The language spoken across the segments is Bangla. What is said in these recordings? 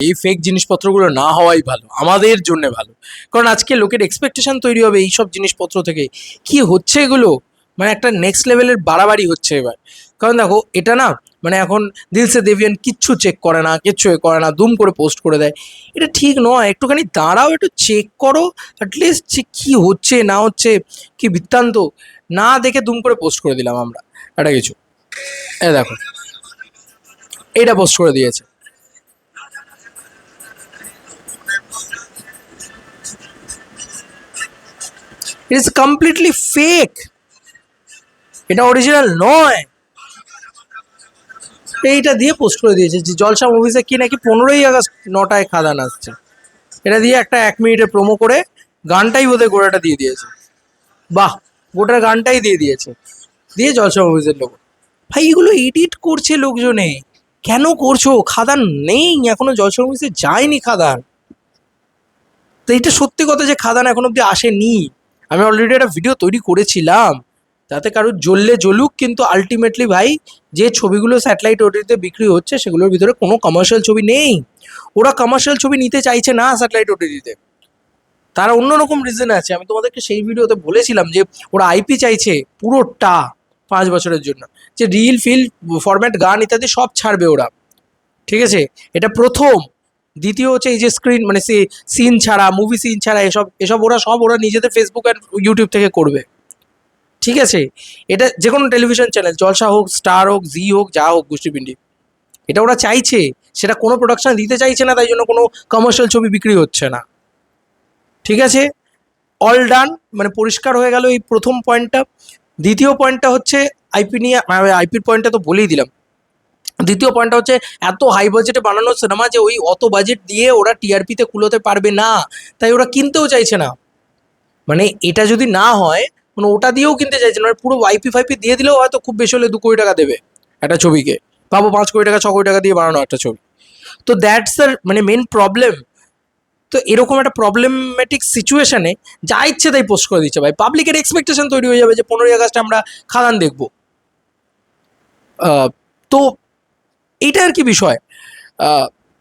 এই ফেক জিনিসপত্রগুলো না হওয়াই ভালো, আমাদের জন্য ভালো। কারণ আজকে লোকের এক্সপেকটেশন তৈরি হবে এইসব জিনিসপত্র থেকে। কি হচ্ছে এগুলো, মানে একটা নেক্সট লেভেলের বাড়াবাড়ি হচ্ছে এবার। কারণ দেখো এটা না, মানে এখন দিলসে দেভিয়ান কিচ্ছু চেক করে না, কিচ্ছু এ করে না, দুম করে পোস্ট করে দেয়। এটা ঠিক নয়, একটুখানি দাঁড়াও, একটু চেক করো অ্যাটলিস্ট যে কী হচ্ছে না হচ্ছে, কি বৃত্তান্ত, না দেখে দুম করে পোস্ট করে দিলাম আমরা একটা কিছু। এ দেখো, এটা পোস্ট করে দিয়েছে। ইট ইজ কমপ্লিটলি ফেক, এটা অরিজিনাল নয়। এইটা দিয়ে পোস্ট করে দিয়েছে যে জলসা মুভিসে কি নাকি 15ই আগস্ট 9টায় খাদান আসছে। এটা দিয়ে একটা 1 মিনিটের প্রোমো করে গানটাই বোধহয় গোড়াটা দিয়ে দিয়েছে। বাহ, গোটার গানটাই দিয়ে দিয়েছে, দিয়ে জলসা মুভিসের লোক। ভাই এগুলো এডিট করছে লোকজনে, কেন করছো? খাদান নেই এখনো, জলসা মুভিসে যায়নি খাদান। তো এটা সত্যি কথা যে খাদান এখন অব্দি আসেনি। আমি অলরেডি একটা ভিডিও তৈরি করেছিলাম, যাতে কারোর জ্বললে জ্বলুক, কিন্তু আলটিমেটলি ভাই যে ছবিগুলো স্যাটেলাইট ওটিটিতে বিক্রি হচ্ছে সেগুলোর ভিতরে কোনো কমার্শিয়াল ছবি নেই। ওরা কমার্শিয়াল ছবি নিতে চাইছে না স্যাটেলাইট ওটিটিতে, তারা অন্যরকম রিজন আছে। আমি তোমাদেরকে সেই ভিডিওতে বলেছিলাম যে ওরা আইপি চাইছে পুরোটা 5 বছরের জন্য, যে রিল ফিল ফরম্যাট গান ইত্যাদি সব ছাড়বে ওরা। ঠিক আছে, এটা প্রথম। দ্বিতীয় হচ্ছে এই যে স্ক্রিন মানে সিন ছাড়া, মুভি সিন ছাড়া এসব এসব ওরা নিজেদের ফেসবুক অ্যান্ড ইউটিউব থেকে করবে। ঠিক আছে, এটা যে কোনো টেলিভিশন চ্যানেল, জলসা হোক, স্টার হোক, জি হোক, যা হোক, গোষ্ঠীপিণ্ডি, এটা ওরা চাইছে। সেটা কোনো প্রোডাকশন দিতে চাইছে না, তাই জন্য কোনো কমার্শিয়াল ছবি বিক্রি হচ্ছে না। ঠিক আছে, অল ডান, মানে পরিষ্কার হয়ে গেল এই প্রথম পয়েন্টটা। দ্বিতীয় পয়েন্টটা হচ্ছে আইপি নিয়ে, আইপির পয়েন্টটা তো বলেই দিলাম। দ্বিতীয় পয়েন্টটা হচ্ছে এত হাই বাজেটে বানানো সিনেমা যে ওই অত বাজেট দিয়ে ওরা টিআরপিতে কুলোতে পারবে না, তাই ওরা কিনতেও চাইছে না। মানে এটা যদি না হয়, মানে ওটা দিয়েও কিনতে চাইছে না, মানে পুরো ওয়াইপি ফাইপি দিয়ে দিলেও হয়তো খুব বেশি হলে 2 কোটি টাকা দেবে একটা ছবিকে। পাবো 5 কোটি টাকা 6 কোটি টাকা দিয়ে বানানো একটা ছবি। তো দ্যাটস দ্য মানে মেন প্রবলেম। তো এরকম একটা প্রবলেমেটিক সিচুয়েশনে যা ইচ্ছে তাই পোস্ট করে দিচ্ছে ভাই, পাবলিকের এক্সপেকটেশন তৈরি হয়ে যাবে যে 15ই আগস্টে আমরা খাদান দেখবো। তো এইটা আর কি বিষয়।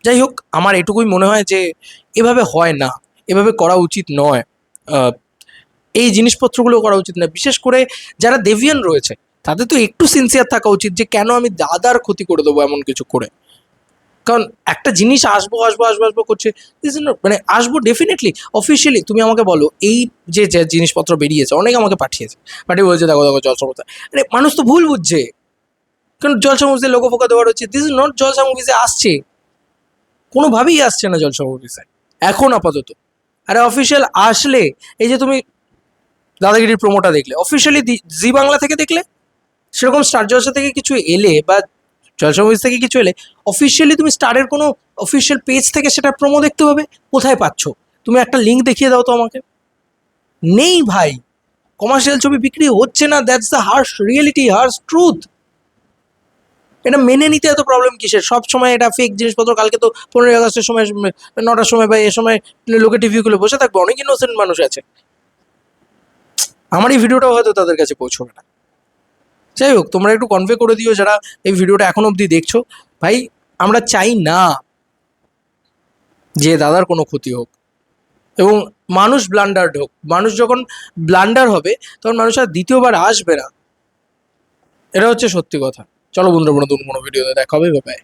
যাই হোক, আমার এটুকুই মনে হয় যে এভাবে হয় না, এভাবে করা উচিত নয়। এই জিনিসপত্রগুলো করা উচিত না, বিশেষ করে যারা দেভিয়ান রয়েছে তাদের তো একটু সিনসিয়ার থাকা উচিত যে কেন আমি দাদার ক্ষতি করে দেবো এমন কিছু করে। কারণ একটা জিনিস আসবো আসবো আসবো আসবো করছে, মানে আসবো ডেফিনেটলি অফিসিয়ালি। তুমি আমাকে বলো, এই যে যে জিনিসপত্র বেরিয়েছে, অনেকে আমাকে পাঠিয়েছে, পাঠিয়ে বলছে দেখো দেখো জলসা মুভিতে। আরে মানুষ তো ভুল বুঝছে, কারণ জলসা মুভিতে লোগো ফোকা দেওয়ার হচ্ছে, দিস ইজ নট জলসা মুভিতে আসছে, কোনোভাবেই আসছে না জলসা মুভিতে এখন আপাতত। আরে অফিসিয়াল আসলে, এই যে তুমি দাদাগিরির প্রোমোটা দেখলে অফিসিয়ালি জি বাংলা থেকে দেখলে, সেরকম স্টার জলসা থেকে কিছু এলে বা জলসা মুভিজ থেকে কিছু এলে অফিসিয়ালি তুমি স্টারের কোনো অফিসিয়াল পেজ থেকে সেটা প্রোমো দেখতে পাবে। কোথায় পাচ্ছ? তুমি একটা লিঙ্ক দেখিয়ে দাও তো আমাকে। নেই ভাই, কমার্শিয়াল ছবি বিক্রি হচ্ছে না, that's the harsh reality, harsh truth. এটা মেনে নিতে এত প্রবলেম কিসের? সব সময় এটা ফেক জিনিসপত্র। কালকে তো 15ই আগস্টের সময় 9টার সময় বা এ সময় লোকে টিভি খুলে বসে থাকবে, অনেক ইনোসেন্ট মানুষ আছে। আমার এই ভিডিওটাও হয়তো তাদের কাছে পৌঁছবে না। যাই হোক, তোমরা একটু কনভে করে দিও যারা এই ভিডিওটা এখন অবধি দেখছো। ভাই আমরা চাই না যে দাদার কোনো ক্ষতি হোক, এবং মানুষ ব্লান্ডার্ড হোক। মানুষ যখন ব্লান্ডার হবে তখন মানুষ আর দ্বিতীয়বার আসবে না, এটা হচ্ছে সত্যি কথা। চলো বন্ধুরা, নতুন কোনো ভিডিওতে দেখা হবে, বাই।